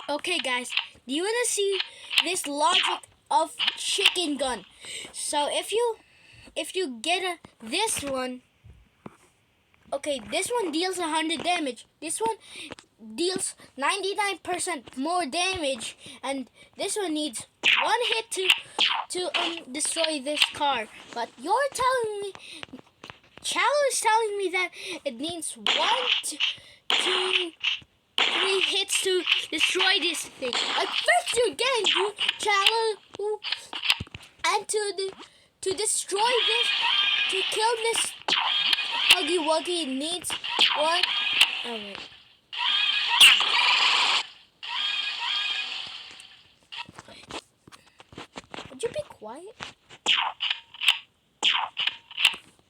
Okay, guys, do you want to see this logic of chicken gun? So if you get this one, okay, this one deals 100 damage. This one deals 99% more damage, and this one needs one hit to destroy this car. But you're telling me, Chalo is telling me that it needs 3 hits to destroy this thing. Like first you're getting you, Chalo, and to destroy this, to kill this Huggy Wuggy, it needs one. Oh wait. Would you be quiet?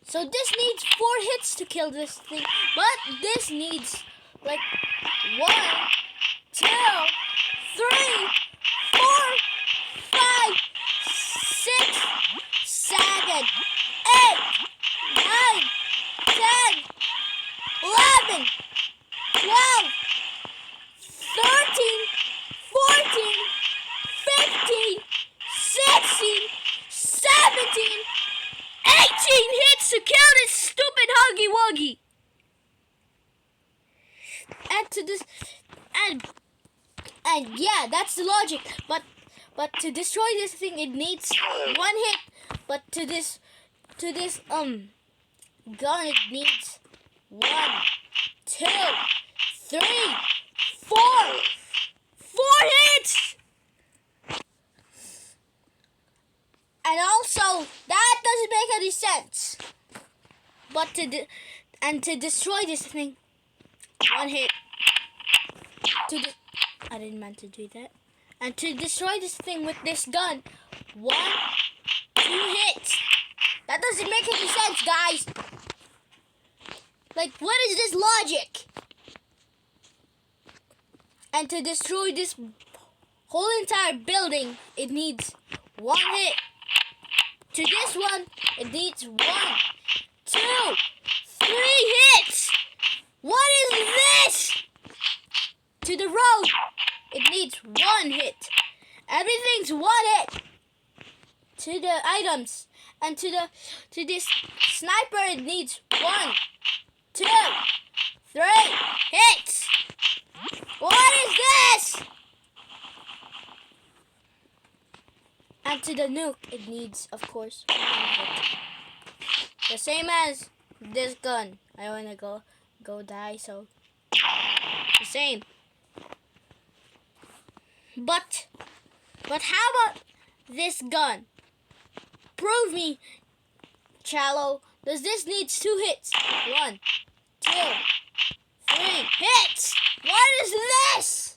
So this needs 4 hits to kill this thing, but this needs like 1, 2, 3, 4, 5, 6, 7, 8, 9, 10, 11, 12, 13, 14, 15, 16, 17, 18 hits to kill this stupid Huggy Wuggy. And to this, and yeah, that's the logic. But to destroy this thing, it needs 1 hit. But to this gun, it needs 1, 2, 3, 4 hits. And also, that doesn't make any sense. But to destroy this thing, 1 hit. I didn't mean to do that. And to destroy this thing with this gun, 1, 2 hits. That doesn't make any sense, guys. Like, what is this logic? And to destroy this whole entire building, it needs 1 hit. To this one, it needs 1, 2, 3 hits. What is this? To the road, it needs 1 hit. Everything's 1 hit. To the items and to this sniper, it needs 1, 2, 3 hits. What is this? And to the nuke, it needs, of course, 1 hit. The same as this gun. I wanna go die, so the same. But how about this gun? Prove me, Chalo. Does this need 2 hits? 1, 2, 3 hits. What is this?